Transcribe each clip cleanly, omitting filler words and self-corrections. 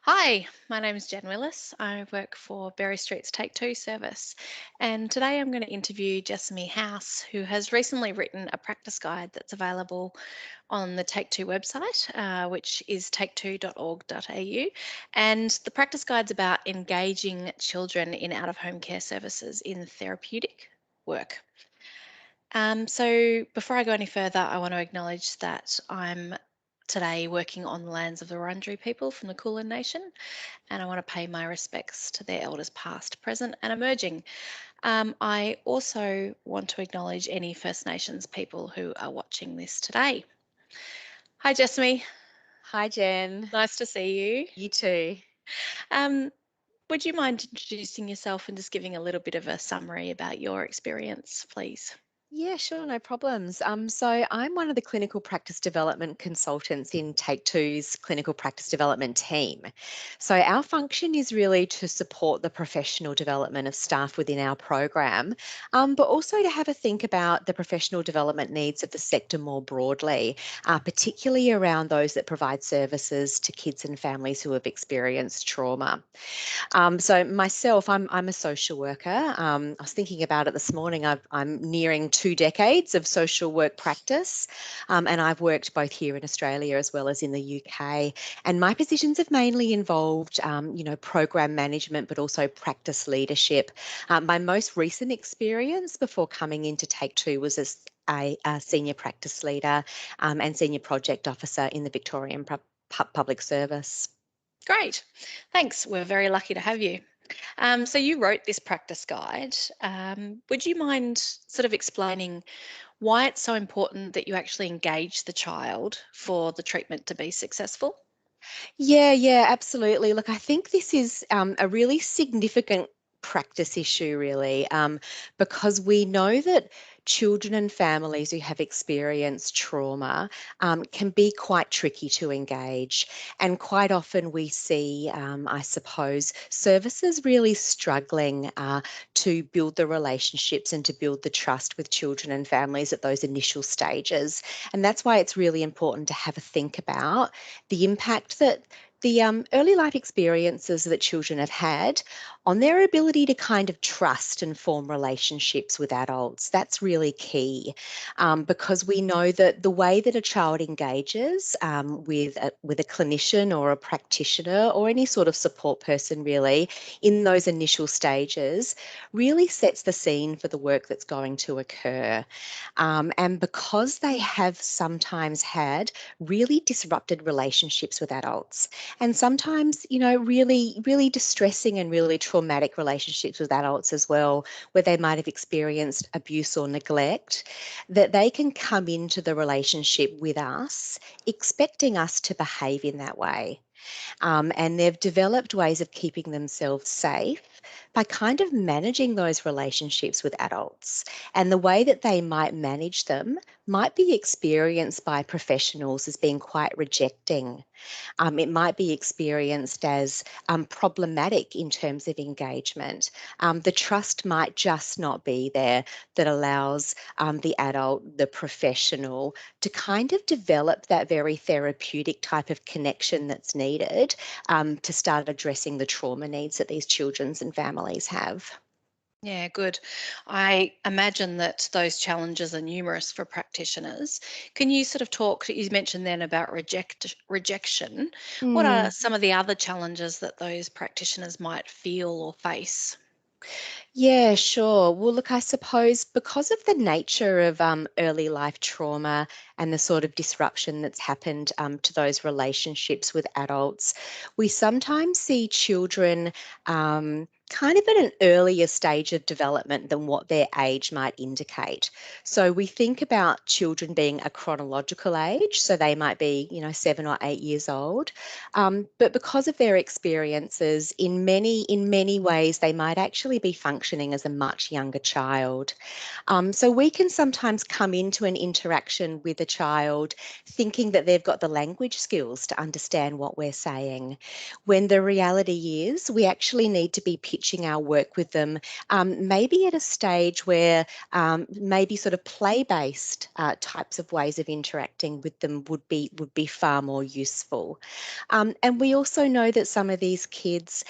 Hi, my name is Jen Willis. I work for Berry Street's Take Two service. And today I'm going to interview Jessamy House, who has recently written a practice guide that's available on the Take Two website, which is take2.org.au. And the practice guide's about engaging children in out of home care services in therapeutic work. So before I go any further, I want to acknowledge that I'm today working on the lands of the Wurundjeri people from the Kulin Nation, and I want to pay my respects to their elders past, present, and emerging. I also want to acknowledge any First Nations people who are watching this today. Hi, Jessamy. Hi, Jen. Nice to see you. You too. Um, would you mind introducing yourself and just giving a little bit of a summary about your experience, please? Yeah, sure, no problems. So I'm one of the clinical practice development consultants in Take Two's clinical practice development team. So our function is really to support the professional development of staff within our program, but also to have a think about the professional development needs of the sector more broadly, particularly around those that provide services to kids and families who have experienced trauma. So myself, I'm a social worker. I was thinking about it this morning. I'm nearing 2 decades of social work practice, and I've worked both here in Australia as well as in the UK. And my positions have mainly involved, program management, but also practice leadership. My most recent experience before coming into Take Two was as a senior practice leader and senior project officer in the Victorian Public Service. Great. Thanks. We're very lucky to have you. So you wrote this practice guide. Would you mind sort of explaining why it's so important that you actually engage the child for the treatment to be successful? Yeah, absolutely. Look, I think this is a really significant practice issue, really, because we know that children and families who have experienced trauma can be quite tricky to engage. And quite often we see, I suppose, services really struggling to build the relationships and to build the trust with children and families at those initial stages. And that's why it's really important to have a think about the impact that the early life experiences that children have had on their ability to kind of trust and form relationships with adults. That's really key because we know that the way that a child engages with a clinician or a practitioner or any sort of support person really in those initial stages really sets the scene for the work that's going to occur. And because they have sometimes had really disrupted relationships with adults and sometimes really distressing and really traumatic relationships with adults as well, where they might have experienced abuse or neglect, that they can come into the relationship with us expecting us to behave in that way. And they've developed ways of keeping themselves safe by kind of managing those relationships with adults. And the way that they might manage them might be experienced by professionals as being quite rejecting. It might be experienced as problematic in terms of engagement. The trust might just not be there that allows the adult, the professional, to kind of develop that very therapeutic type of connection that's needed to start addressing the trauma needs that these children and families have. Yeah, good. I imagine that those challenges are numerous for practitioners. Can you sort of talk, you mentioned then about rejection. What are some of the other challenges that those practitioners might feel or face? Yeah, sure. Well, look, I suppose because of the nature of early life trauma and the sort of disruption that's happened to those relationships with adults, we sometimes see children kind of at an earlier stage of development than what their age might indicate. So we think about children being a chronological age, so they might be, 7 or 8 years old. But because of their experiences, in many ways, they might actually be functioning as a much younger child. So we can sometimes come into an interaction with a child thinking that they've got the language skills to understand what we're saying, when the reality is we actually need to be teaching our work with them, maybe at a stage where maybe sort of play-based types of ways of interacting with them would be far more useful. And we also know that some of these kids,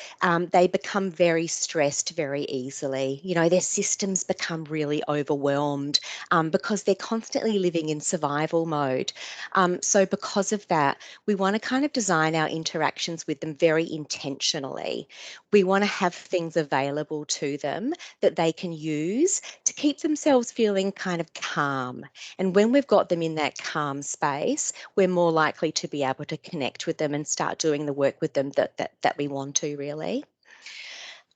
they become very stressed very easily. You know, their systems become really overwhelmed because they're constantly living in survival mode. So because of that, we want to kind of design our interactions with them very intentionally. We want to have things available to them that they can use to keep themselves feeling kind of calm. And when we've got them in that calm space, we're more likely to be able to connect with them and start doing the work with them that we want to really.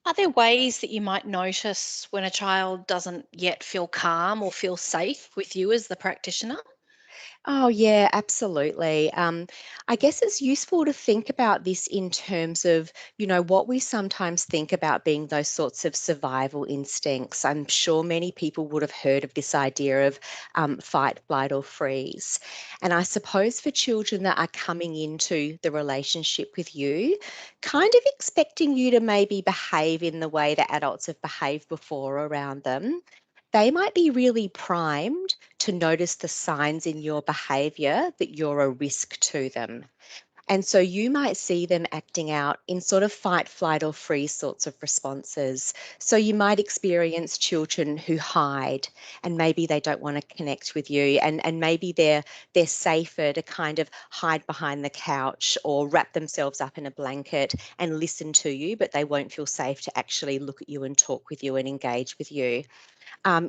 Are there ways that you might notice when a child doesn't yet feel calm or feel safe with you as the practitioner? Oh, yeah, absolutely. I guess it's useful to think about this in terms of, what we sometimes think about being those sorts of survival instincts. I'm sure many people would have heard of this idea of fight, flight, or freeze. And I suppose for children that are coming into the relationship with you, kind of expecting you to maybe behave in the way that adults have behaved before around them, they might be really primed to notice the signs in your behavior that you're a risk to them. And so you might see them acting out in sort of fight, flight, or freeze sorts of responses. So you might experience children who hide and maybe they don't want to connect with you and maybe they're safer to kind of hide behind the couch or wrap themselves up in a blanket and listen to you, but they won't feel safe to actually look at you and talk with you and engage with you.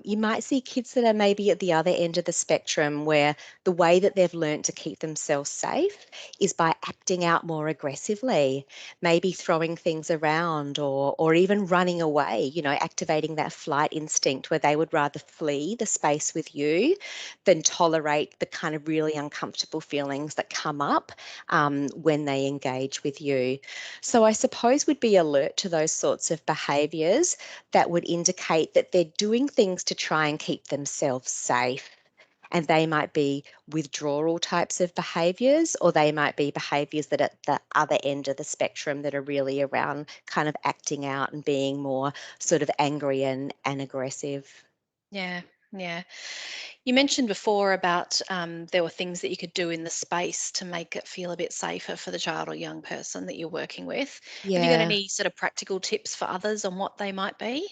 You might see kids that are maybe at the other end of the spectrum where the way that they've learned to keep themselves safe is by acting out more aggressively, maybe throwing things around or even running away, activating that flight instinct where they would rather flee the space with you than tolerate the kind of really uncomfortable feelings that come up when they engage with you. So I suppose we'd be alert to those sorts of behaviours that would indicate that they're doing things to try and keep themselves safe. And they might be withdrawal types of behaviours, or they might be behaviours that are at the other end of the spectrum that are really around kind of acting out and being more sort of angry and aggressive. Yeah, yeah. You mentioned before about there were things that you could do in the space to make it feel a bit safer for the child or young person that you're working with. Have you got Yeah. any sort of practical tips for others on what they might be?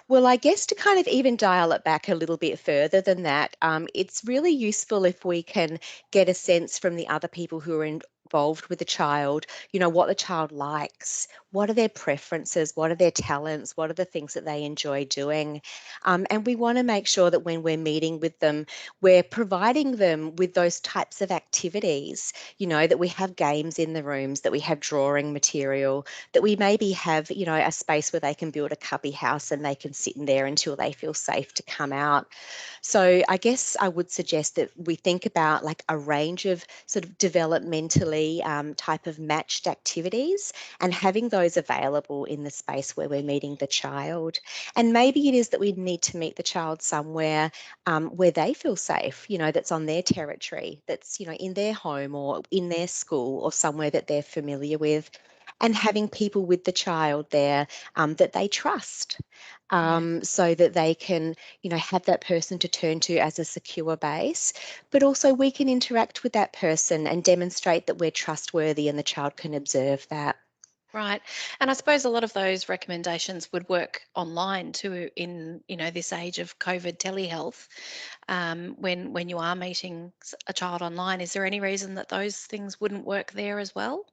Well, I guess to kind of even dial it back a little bit further than that, it's really useful if we can get a sense from the other people who are involved with the child, what the child likes, what are their preferences, what are their talents, what are the things that they enjoy doing. And we want to make sure that when we're meeting with them, we're providing them with those types of activities, that we have games in the rooms, that we have drawing material, that we maybe have, a space where they can build a cubby house and they can sit in there until they feel safe to come out. So I guess I would suggest that we think about like a range of sort of developmentally type of matched activities and having those available in the space where we're meeting the child. And maybe it is that we need to meet the child somewhere where they feel safe, that's on their territory, that's, in their home or in their school or somewhere that they're familiar with. And having people with the child there that they trust, Yeah. so that they can, have that person to turn to as a secure base, but also we can interact with that person and demonstrate that we're trustworthy and the child can observe that. Right. And I suppose a lot of those recommendations would work online too in, this age of COVID telehealth. When you are meeting a child online, is there any reason that those things wouldn't work there as well?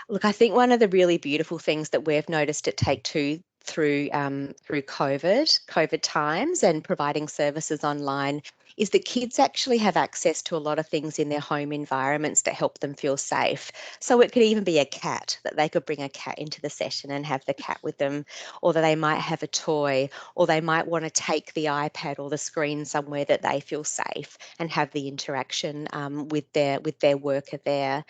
Look, I think one of the really beautiful things that we've noticed at Take Two through COVID times, and providing services online, is that kids actually have access to a lot of things in their home environments that help them feel safe. So it could even be a cat, that they could bring a cat into the session and have the cat with them, or that they might have a toy, or they might want to take the iPad or the screen somewhere that they feel safe and have the interaction with their worker there.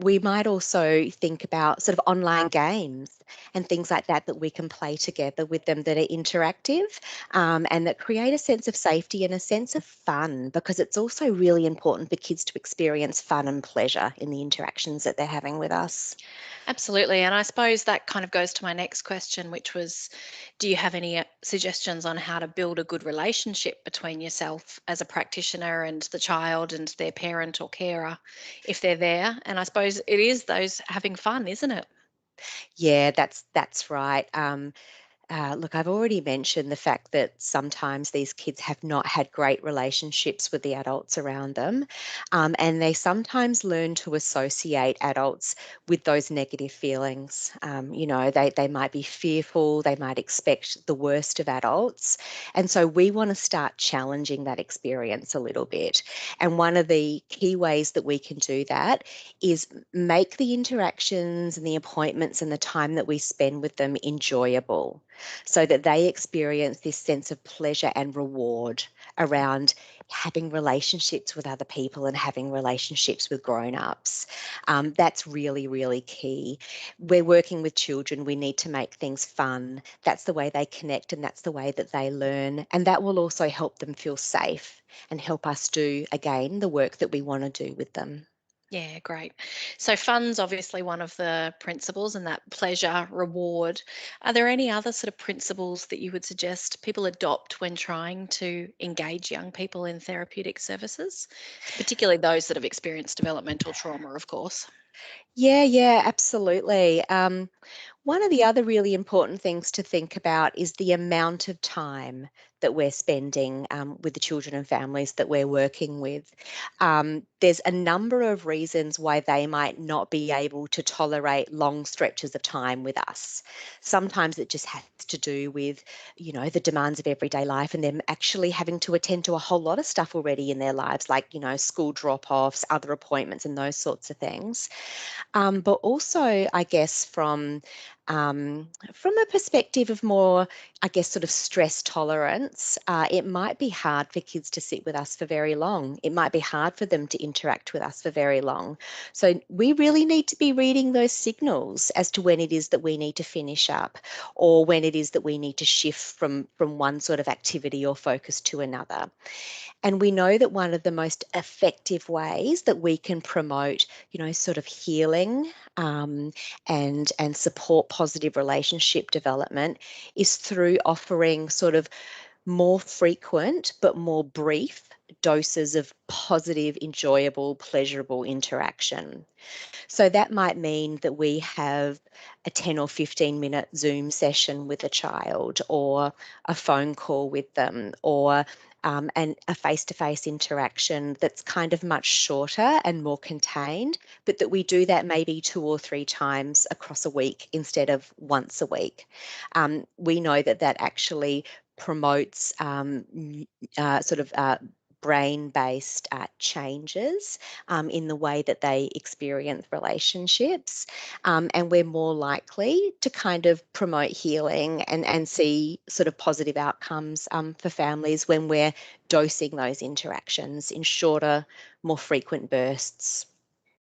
We might also think about sort of online games and things like that that we can play together with them that are interactive, and that create a sense of safety and a sense of fun, because it's also really important for kids to experience fun and pleasure in the interactions that they're having with us. Absolutely. And I suppose that kind of goes to my next question, which was, do you have any suggestions on how to build a good relationship between yourself as a practitioner and the child and their parent or carer if they're there? And I suppose it is those having fun, isn't it? Yeah, that's right. Look, I've already mentioned the fact that sometimes these kids have not had great relationships with the adults around them, and they sometimes learn to associate adults with those negative feelings. They might be fearful, they might expect the worst of adults, and so we want to start challenging that experience a little bit. And one of the key ways that we can do that is make the interactions and the appointments and the time that we spend with them enjoyable, so that they experience this sense of pleasure and reward around having relationships with other people and having relationships with grown-ups. That's really, really key. We're working with children, we need to make things fun. That's the way they connect and that's the way that they learn. And that will also help them feel safe and help us do, again, the work that we want to do with them. Yeah, great. So fun's obviously one of the principles and that pleasure reward. Are there any other sort of principles that you would suggest people adopt when trying to engage young people in therapeutic services, particularly those that have experienced developmental trauma, of course? Yeah, yeah, absolutely. One of the other really important things to think about is the amount of time that we're spending with the children and families that we're working with. There's a number of reasons why they might not be able to tolerate long stretches of time with us. Sometimes it just has to do with, the demands of everyday life and them actually having to attend to a whole lot of stuff already in their lives, like, school drop-offs, other appointments, and those sorts of things. But also, I guess, from a perspective of more, I guess, sort of stress tolerance, it might be hard for kids to sit with us for very long. It might be hard for them to interact with us for very long. So we really need to be reading those signals as to when it is that we need to finish up, or when it is that we need to shift from one sort of activity or focus to another. And we know that one of the most effective ways that we can promote, sort of healing, and support positive relationship development is through offering sort of more frequent but more brief doses of positive, enjoyable, pleasurable interaction. So that might mean that we have a 10 or 15-minute Zoom session with a child, or a phone call with them, or and a face-to-face interaction that's kind of much shorter and more contained, but that we do that maybe 2 or 3 times across a week instead of once a week. We know that that actually promotes sort of brain-based changes in the way that they experience relationships. And we're more likely to kind of promote healing and see sort of positive outcomes for families when we're dosing those interactions in shorter, more frequent bursts.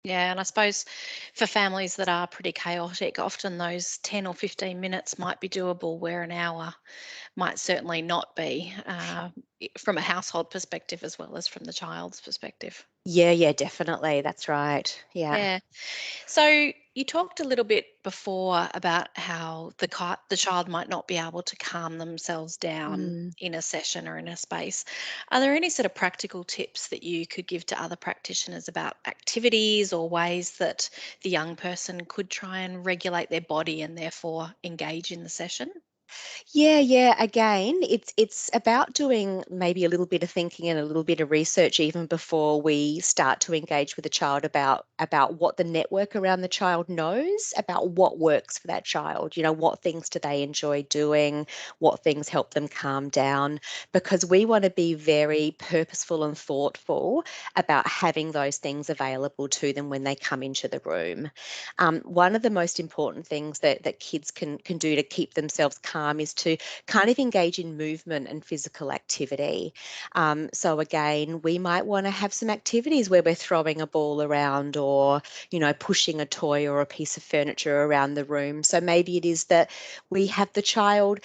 Yeah, and I suppose for families that are pretty chaotic, often those 10 or 15 minutes might be doable where an hour might certainly not be, from a household perspective as well as from the child's perspective. Yeah, yeah, definitely. That's right. Yeah. Yeah. So you talked a little bit before about how the child might not be able to calm themselves down Mm. in a session or in a space. Are there any sort of practical tips that you could give to other practitioners about activities or ways that the young person could try and regulate their body and therefore engage in the session? Yeah, yeah. Again, it's about doing maybe a little bit of thinking and a little bit of research even before we start to engage with the child about what the network around the child knows about what works for that child. What things do they enjoy doing? What things help them calm down? Because we want to be very purposeful and thoughtful about having those things available to them when they come into the room. One of the most important things that kids can do to keep themselves calm calm is to kind of engage in movement and physical activity. So again, we might want to have some activities where we're throwing a ball around or, pushing a toy or a piece of furniture around the room. So maybe it is that we have the child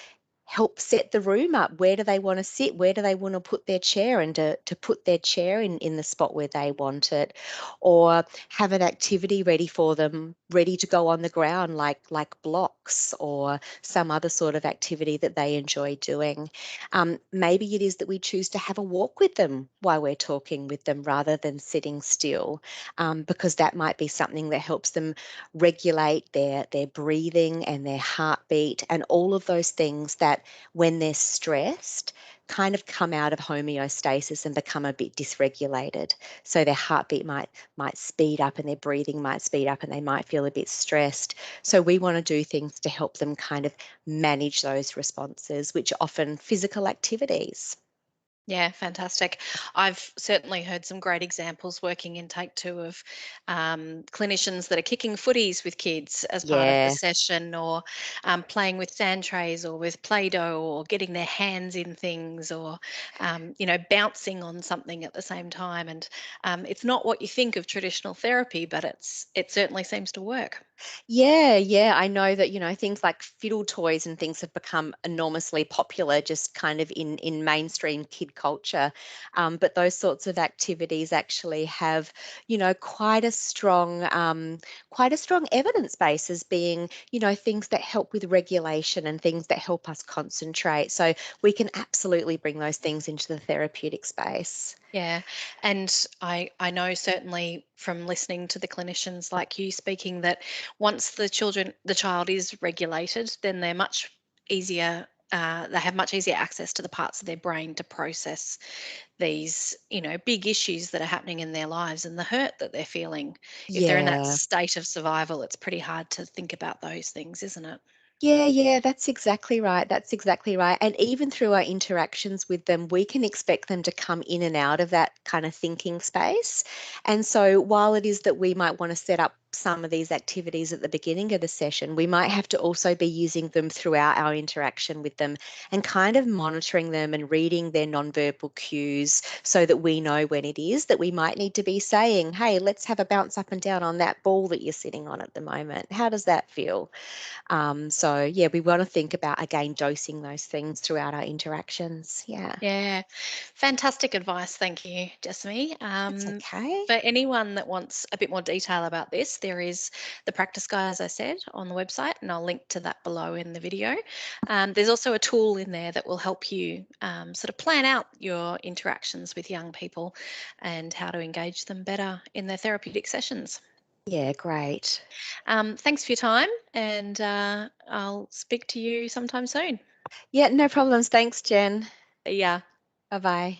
help set the room up. Where do they want to sit? Where do they want to put their chair? And to put their chair in the spot where they want it. Or have an activity ready for them, ready to go on the ground, like blocks or some other sort of activity that they enjoy doing. Maybe it is that we choose to have a walk with them while we're talking with them rather than sitting still, because that might be something that helps them regulate their breathing and their heartbeat and all of those things that when they're stressed kind of come out of homeostasis and become a bit dysregulated. So their heartbeat might speed up and their breathing might speed up and they might feel a bit stressed. So we want to do things to help them kind of manage those responses, which are often physical activities. Yeah, fantastic. I've certainly heard some great examples working in Take Two of clinicians that are kicking footies with kids as part of the Yeah. session, or playing with sand trays or with Play Doh, or getting their hands in things, or bouncing on something at the same time. And it's not what you think of traditional therapy, but it certainly seems to work. Yeah, yeah. I know that, things like fiddle toys and things have become enormously popular just kind of in mainstream kid culture. But those sorts of activities actually have, quite a strong evidence base as being, things that help with regulation and things that help us concentrate. So we can absolutely bring those things into the therapeutic space. Yeah, and I know certainly from listening to the clinicians like you speaking that once the child is regulated, then they're much easier. They have much easier access to the parts of their brain to process these, big issues that are happening in their lives and the hurt that they're feeling. If they're in that Yeah. state of survival, it's pretty hard to think about those things, isn't it? Yeah, yeah, that's exactly right. That's exactly right. And even through our interactions with them, we can expect them to come in and out of that kind of thinking space. And so while it is that we might want to set up some of these activities at the beginning of the session, we might have to also be using them throughout our interaction with them and kind of monitoring them and reading their nonverbal cues so that we know when it is that we might need to be saying, hey, let's have a bounce up and down on that ball that you're sitting on at the moment. How does that feel? So yeah, we want to think about again dosing those things throughout our interactions. Yeah, Yeah, fantastic advice. Thank you, Jessamy. that's okay. For anyone that wants a bit more detail about this, there is the practice guide, as I said, on the website, and I'll link to that below in the video. There's also a tool in there that will help you sort of plan out your interactions with young people and how to engage them better in their therapeutic sessions. Yeah, great. Thanks for your time, and I'll speak to you sometime soon. Yeah, no problems. Thanks, Jen. Yeah. Bye bye.